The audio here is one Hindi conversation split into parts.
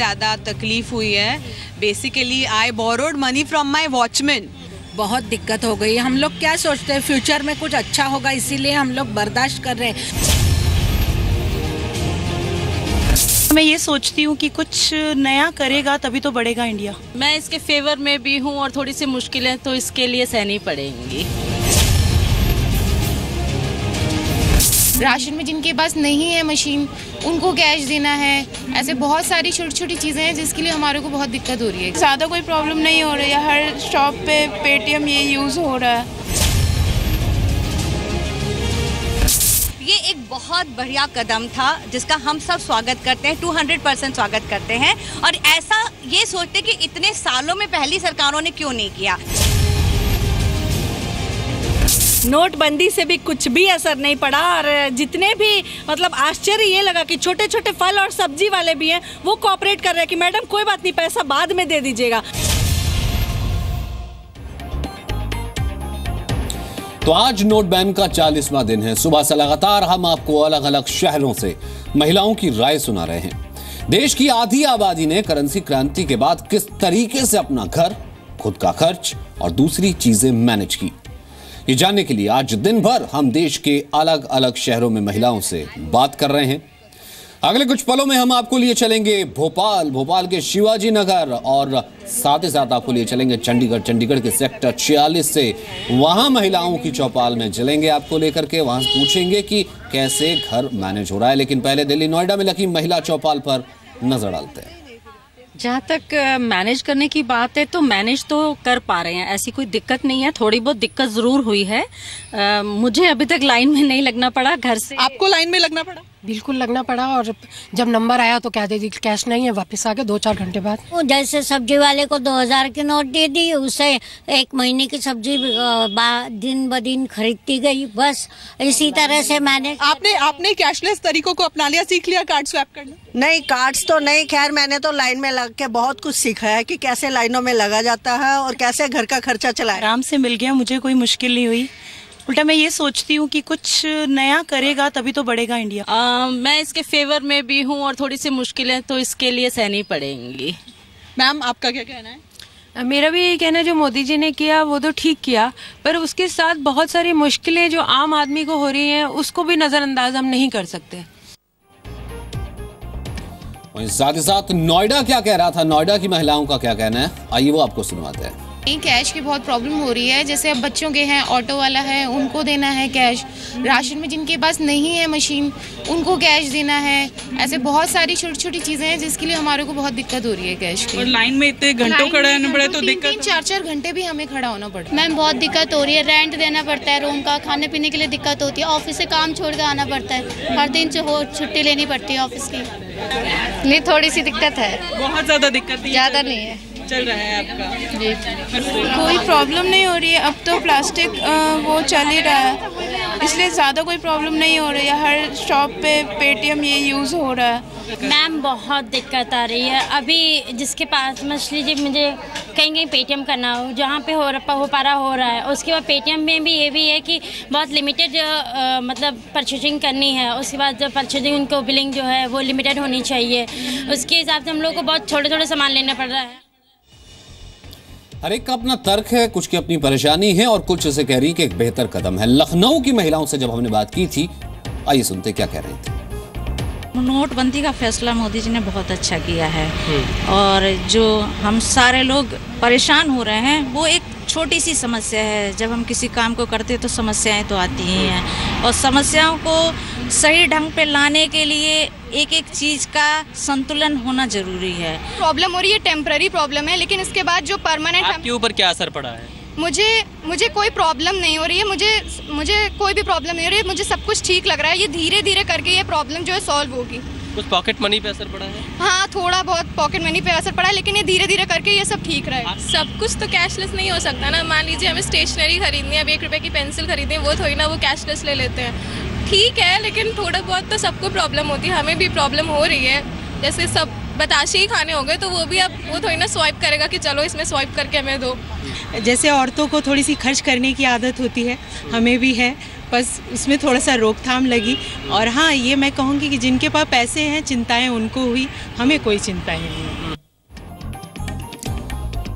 ज़्यादा तकलीफ हुई है। Basically I borrowed money from my watchman. बहुत दिक्कत हो गई। हम लोग क्या सोचते हैं फ्यूचर में कुछ अच्छा होगा, इसीलिए हम लोग बर्दाश्त कर रहे हैं। मैं ये सोचती हूँ कि कुछ नया करेगा तभी तो बढ़ेगा इंडिया। मैं इसके फेवर में भी हूँ और थोड़ी सी मुश्किलें तो इसके लिए सहनी पड़ेंगी। राशन में जिनके पास नहीं है मशीन, उनको कैश देना है। ऐसे बहुत सारी छोटी छोटी चीज़ें हैं जिसके लिए हमारे को बहुत दिक्कत हो रही है। ज़्यादा कोई प्रॉब्लम नहीं हो रही है, हर शॉप पे पेटीएम ये यूज़ हो रहा है। ये एक बहुत बढ़िया कदम था जिसका हम सब स्वागत करते हैं, 200% स्वागत करते हैं। और ऐसा ये सोचते कि इतने सालों में पहली सरकारों ने क्यों नहीं किया। नोटबंदी से भी कुछ भी असर नहीं पड़ा और जितने भी मतलब आश्चर्य ये लगा कि छोटे छोटे फल और सब्जी वाले भी हैं वो कोऑपरेट कर रहे हैं कि मैडम कोई बात नहीं, पैसा बाद में दे दीजिएगा। तो आज नोट बैन का 40वां दिन है। सुबह से लगातार हम आपको अलग अलग शहरों से महिलाओं की राय सुना रहे हैं। देश की आधी आबादी ने करेंसी क्रांति के बाद किस तरीके से अपना घर, खुद का खर्च और दूसरी चीजें मैनेज की, ये जानने के लिए आज दिन भर हम देश के अलग अलग शहरों में महिलाओं से बात कर रहे हैं। अगले कुछ पलों में हम आपको लिए चलेंगे भोपाल के शिवाजी नगर और साथ ही साथ आपको लिए चलेंगे चंडीगढ़ के सेक्टर 46 से। वहां महिलाओं की चौपाल में चलेंगे आपको लेकर के, वहां पूछेंगे कि कैसे घर मैनेज हो रहा है। लेकिन पहले दिल्ली नोएडा में लगी महिला चौपाल पर नजर डालते हैं। जहाँ तक मैनेज करने की बात है तो मैनेज तो कर पा रहे हैं, ऐसी कोई दिक्कत नहीं है। थोड़ी बहुत दिक्कत जरूर हुई है। मुझे अभी तक लाइन में नहीं लगना पड़ा घर से। आपको लाइन में लगना पड़ा? बिल्कुल लगना पड़ा। और जब नंबर आया तो क्या दे दी, कैश नहीं है, वापस आ गए 2-4 घंटे बाद। जैसे सब्जी वाले को 2000 की नोट दे दी, उससे 1 महीने की सब्जी दिन ब दिन खरीदती गई। बस इसी तरह से मैंने। आपने कैशलेस तरीकों को अपना लिया, सीख लिया कार्ड स्वैप करना? नहीं, कार्ड्स तो नहीं, खैर मैंने तो लाइन में लग के बहुत कुछ सीखा है कि कैसे लाइनों में लगा जाता है और कैसे घर का खर्चा चलाए। आराम से मिल गया, मुझे कोई मुश्किल नहीं हुई। उल्टा मैं ये सोचती हूँ कि कुछ नया करेगा तभी तो बढ़ेगा इंडिया। मैं इसके फेवर में भी हूँ और थोड़ी सी मुश्किलें तो इसके लिए सहनी पड़ेंगी। मैम आपका क्या कहना है? मेरा भी यही कहना है, जो मोदी जी ने किया वो तो ठीक किया, पर उसके साथ बहुत सारी मुश्किलें जो आम आदमी को हो रही हैं उसको भी नजरअंदाज हम नहीं कर सकते। साथ ही साथ नोएडा क्या कह रहा था, नोएडा की महिलाओं का क्या कहना है, आइए वो आपको सुनवाते हैं। कैश की बहुत प्रॉब्लम हो रही है। जैसे अब बच्चों के हैं, ऑटो वाला है, उनको देना है कैश। राशन में जिनके पास नहीं है मशीन, उनको कैश देना है। ऐसे बहुत सारी छोटी छोटी चीजें हैं जिसके लिए हमारे को बहुत दिक्कत हो रही है कैश की। और लाइन में इतने घंटों खड़ा रहना पड़े तो दिक्कत। 3-4 घंटे भी हमें खड़ा होना पड़ता है। मैम बहुत दिक्कत हो रही है, रेंट देना पड़ता है रूम का, खाने पीने के लिए दिक्कत होती है, ऑफिस से काम छोड़ के आना पड़ता है, हर दिन छुट्टी लेनी पड़ती है ऑफिस की। नहीं, थोड़ी सी दिक्कत है। बहुत ज्यादा दिक्कत? ज्यादा नहीं है, चल रहा है आपका जी। कोई प्रॉब्लम नहीं हो रही है। अब तो प्लास्टिक वो चल ही रहा है, इसलिए ज़्यादा कोई प्रॉब्लम नहीं हो रही है। हर शॉप पे पेटीएम ये यूज़ हो रहा है। मैम बहुत दिक्कत आ रही है। अभी जिसके पास मछली जी मुझे कहीं पेटीएम करना हो, जहाँ पे हो पा रहा हो रहा है। उसके बाद पेटीएम में भी ये भी है कि बहुत लिमिटेड मतलब परचेजिंग करनी है। उसके बाद जब परचेजिंग उनको बिलिंग जो है वो लिमिटेड होनी चाहिए। उसके हिसाब से हम लोग को बहुत छोटे छोटे सामान लेना पड़ रहा है। हर एक का अपना तर्क है, कुछ की अपनी परेशानी है और कुछ इसे कह रही कि एक बेहतर कदम है। लखनऊ की महिलाओं से जब हमने बात की थी, आइए सुनते क्या कह रही थी। नोटबंदी का फैसला मोदी जी ने बहुत अच्छा किया है और जो हम सारे लोग परेशान हो रहे हैं वो एक छोटी सी समस्या है। जब हम किसी काम को करते तो समस्याएं तो आती ही हैं और समस्याओं को सही ढंग पे लाने के लिए एक एक चीज़ का संतुलन होना जरूरी है। प्रॉब्लम हो रही है, टेम्पररी प्रॉब्लम है, लेकिन इसके बाद जो परमानेंट। आपके ऊपर क्या असर पड़ा है? मुझे कोई प्रॉब्लम नहीं हो रही है। मुझे कोई भी प्रॉब्लम नहीं हो रही है। मुझे सब कुछ ठीक लग रहा है। ये धीरे धीरे करके ये प्रॉब्लम जो है सॉल्व होगी। कुछ पॉकेट मनी पे असर पड़ा है? हाँ, थोड़ा बहुत पॉकेट मनी पे असर पड़ा है, लेकिन ये धीरे धीरे करके ये सब ठीक रहे। सब कुछ तो कैशलेस नहीं हो सकता ना। मान लीजिए हमें स्टेशनरी खरीदनी है, अब 1 रुपये की पेंसिल खरीदनी है, वो थोड़ी ना वो कैशलेस ले लेते हैं। ठीक है, लेकिन थोड़ा बहुत तो सबको प्रॉब्लम होती है, हमें भी प्रॉब्लम हो रही है। जैसे सब बताशे ही खाने हो गए तो वो भी अब वो थोड़ी ना स्वाइप करेगा कि चलो इसमें स्वाइप करके हमें दो। जैसे औरतों को थोड़ी सी खर्च करने की आदत होती है, हमें भी है, बस उसमें थोड़ा सा रोकथाम लगी। और हाँ, ये मैं कहूँगी कि जिनके पास पैसे हैं, चिंताएं उनको हुई, हमें कोई चिंताएं नहीं।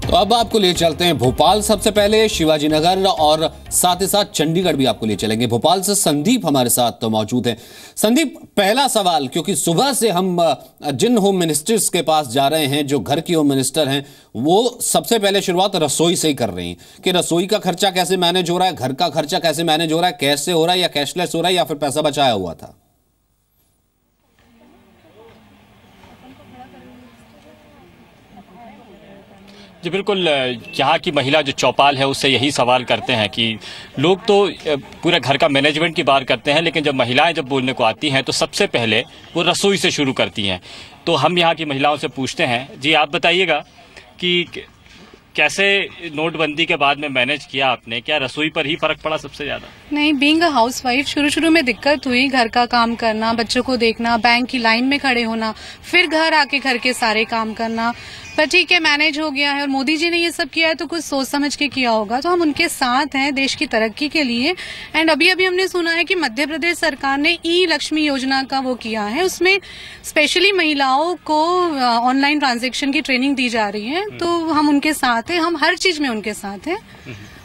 तो अब आपको ले चलते हैं भोपाल सबसे पहले, शिवाजी नगर और साथ ही साथ चंडीगढ़ भी आपको ले चलेंगे। भोपाल से संदीप हमारे साथ तो मौजूद हैं। संदीप, पहला सवाल, क्योंकि सुबह से हम जिन होम मिनिस्टर्स के पास जा रहे हैं, जो घर की होम मिनिस्टर हैं, वो सबसे पहले शुरुआत रसोई से ही कर रही हैं कि रसोई का खर्चा कैसे मैनेज हो रहा है, घर का खर्चा कैसे मैनेज हो रहा है, कैश से हो रहा है या कैशलेस हो रहा है या फिर पैसा बचाया हुआ था? जी बिल्कुल, यहाँ की महिला जो चौपाल है उससे यही सवाल करते हैं कि लोग तो पूरे घर का मैनेजमेंट की बात करते हैं, लेकिन जब महिलाएं जब बोलने को आती हैं तो सबसे पहले वो रसोई से शुरू करती हैं। तो हम यहाँ की महिलाओं से पूछते हैं, जी आप बताइएगा कि कैसे नोटबंदी के बाद में मैनेज किया आपने, क्या रसोई पर ही फर्क पड़ा सबसे ज्यादा? नहीं, बीइंग अ हाउसवाइफ शुरू में दिक्कत हुई, घर का काम करना, बच्चों को देखना, बैंक की लाइन में खड़े होना, फिर घर आके घर के सारे काम करना, पर ठीक है मैनेज हो गया है। और मोदी जी ने ये सब किया है तो कुछ सोच समझ के किया होगा, तो हम उनके साथ हैं देश की तरक्की के लिए। एंड अभी हमने सुना है कि मध्य प्रदेश सरकार ने ई लक्ष्मी योजना का वो किया है, उसमें स्पेशली महिलाओं को ऑनलाइन ट्रांजैक्शन की ट्रेनिंग दी जा रही है, तो हम उनके साथ हैं, हम हर चीज में उनके साथ हैं।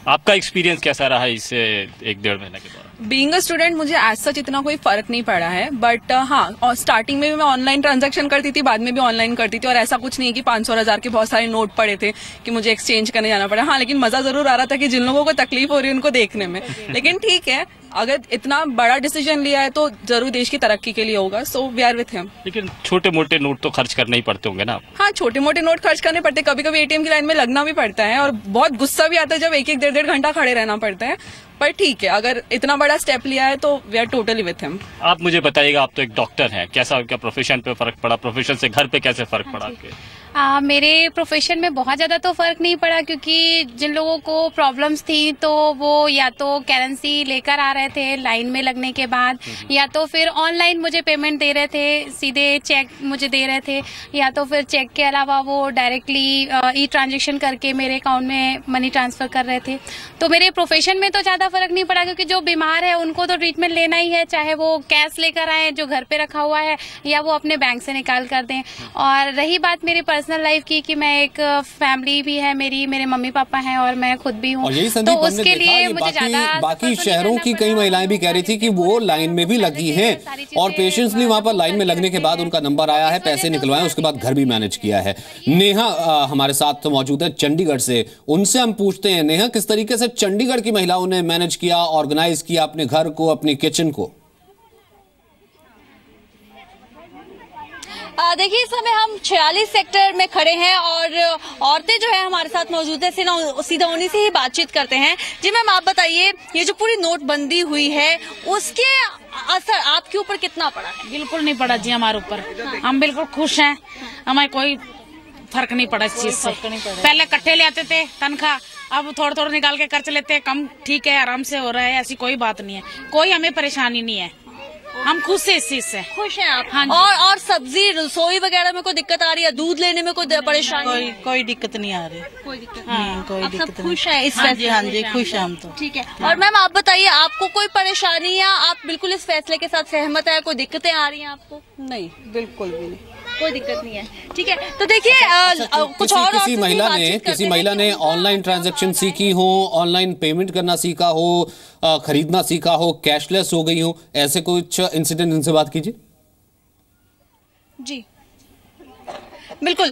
आपका एक्सपीरियंस कैसा रहा इस 1-1.5 महीने के दौरान? बीइंग अ स्टूडेंट मुझे एज सच इतना कोई फर्क नहीं पड़ा है, बट हाँ, स्टार्टिंग में भी मैं ऑनलाइन ट्रांजैक्शन करती थी, बाद में भी ऑनलाइन करती थी, और ऐसा कुछ नहीं है कि 500 और 1000 के बहुत सारे नोट पड़े थे कि मुझे एक्सचेंज करने जाना पड़ा। हाँ, लेकिन मजा जरूर आ रहा था कि जिन लोगों को तकलीफ हो रही है उनको देखने में। लेकिन ठीक है, अगर इतना बड़ा डिसीजन लिया है तो जरूर देश की तरक्की के लिए होगा, so we are with him. लेकिन छोटे मोटे नोट तो खर्च करने ही पड़ते होंगे ना? हाँ, छोटे मोटे नोट खर्च करने पड़ते, कभी कभी एटीएम की लाइन में लगना भी पड़ता है, और बहुत गुस्सा भी आता है जब 1-1, 1.5 घंटा खड़े रहना पड़ता है। पर ठीक है, अगर इतना बड़ा स्टेप लिया है तो we are totally with him. आप मुझे बताइएगा, आप तो एक डॉक्टर हैं, कैसा आपका प्रोफेशन पे फर्क पड़ा, प्रोफेशन से घर पे कैसे फर्क पड़ा आपके? मेरे प्रोफेशन में बहुत ज्यादा तो फर्क नहीं पड़ा, क्योंकि जिन लोगों को प्रॉब्लम्स थी तो वो या तो करेंसी लेकर आ रहे थे लाइन में लगने के बाद, या तो फिर ऑनलाइन मुझे पेमेंट दे रहे थे, सीधे चेक मुझे दे रहे थे, या तो फिर चेक के अलावा वो डायरेक्टली ई ट्रांजेक्शन करके मेरे अकाउंट में मनी ट्रांसफर कर रहे थे। तो मेरे प्रोफेशन में तो ज्यादा फर्क नहीं पड़ा, क्योंकि जो बीमार है उनको तो ट्रीटमेंट लेना ही है, चाहे वो कैश लेकर आए जो घर पे रखा हुआ है या वो अपने बैंक से निकाल कर दें। और रही बात मेरी पर्सनल लाइफ की, कि मैं एक फैमिली भी है मेरी, मेरे मम्मी पापा हैं और मैं खुद भी हूँ, तो उसके लिए मुझे ज्यादा बाकी शहरों की कई महिलाएं भी कह रही थी कि वो लाइन में भी लगी हैं और पेशेंटली वहां पर लाइन में लगने के बाद उनका नंबर आया है, पैसे निकलवाए, उसके बाद घर भी मैनेज किया है। नेहा हमारे साथ तो मौजूद है चंडीगढ़ से, उनसे हम पूछते हैं, नेहा किस तरीके से चंडीगढ़ की महिलाओं ने मैनेज किया, ऑर्गेनाइज किया अपने घर को, अपनी किचन को? देखिए, इस समय हम 46 सेक्टर में खड़े हैं और औरतें जो है हमारे साथ मौजूद है, सीधा उन्हीं से ही बातचीत करते हैं। जी मैम, आप बताइए, ये जो पूरी नोटबंदी हुई है उसके असर आपके ऊपर कितना पड़ा है? बिल्कुल नहीं पड़ा जी हमारे ऊपर, हम बिल्कुल खुश हैं, हमें कोई फर्क नहीं पड़ा इस चीज से। पहले इकट्ठे ले आते थे तनख्वाह, अब थोड़ा थोड़ा निकाल के खर्च लेते हैं, कम ठीक है, आराम से हो रहा है, ऐसी कोई बात नहीं है, कोई हमें परेशानी नहीं है, हम खुश से इस चीज से। खुश हैं आप? हाँ, और सब्जी रसोई वगैरह में कोई दिक्कत आ रही है, दूध लेने में कोई परेशानी? कोई दिक्कत नहीं आ रही, कोई दिक्कत नहीं, कोई दिक्कत नहीं। खुश है इस फैसले? हाँ जी, खुश है हम तो। ठीक है। और मैम आप बताइए, आपको कोई परेशानी या आप बिल्कुल इस फैसले के साथ सहमत है, कोई दिक्कतें आ रही हैं आपको? नहीं, बिल्कुल भी नहीं, कोई दिक्कत नहीं है। ठीक है, तो देखिए कुछ और किसी महिला ने ऑनलाइन ट्रांजैक्शन सीखी हो, ऑनलाइन पेमेंट करना सीखा हो, खरीदना सीखा हो, कैशलेस हो गई हो, ऐसे कुछ इंसिडेंट, इनसे बात कीजिए। जी बिल्कुल।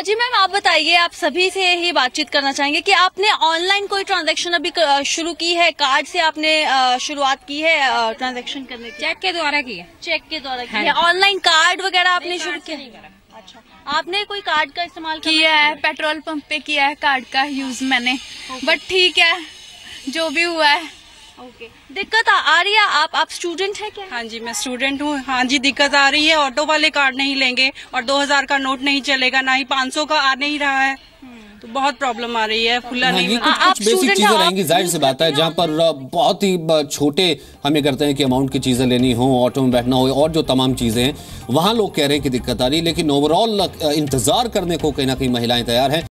जी मैम, आप बताइए, आप सभी से ही बातचीत करना चाहेंगे कि आपने ऑनलाइन कोई ट्रांजैक्शन अभी शुरू की है, कार्ड से आपने शुरुआत की है ट्रांजैक्शन करने की? चेक के द्वारा की है। चेक के द्वारा की है। ऑनलाइन कार्ड वगैरह आपने शुरू किया? अच्छा, आपने कोई कार्ड का इस्तेमाल किया है? पेट्रोल पंप पे किया है कार्ड का यूज मैंने, बट ठीक है जो भी हुआ है। ओके, दिक्कत आ रही है? आप स्टूडेंट हैं क्या? हाँ जी, मैं स्टूडेंट हूँ। हाँ जी, दिक्कत आ रही है, ऑटो वाले कार्ड नहीं लेंगे और 2000 का नोट नहीं चलेगा, ना ही 500 का आ नहीं रहा है, तो बहुत प्रॉब्लम आ रही है, खुला नहीं। कुछ बेसिक चीजें रहेंगी, जाहिर सी बात है, जहाँ पर बहुत ही छोटे हम ये करते हैं कि अमाउंट की चीजें लेनी हो, ऑटो में बैठना हो और जो तमाम चीजें हैं, वहाँ लोग कह रहे हैं कि दिक्कत आ रही है, लेकिन ओवरऑल इंतजार करने को कहीं ना कहीं महिलाएं तैयार हैं।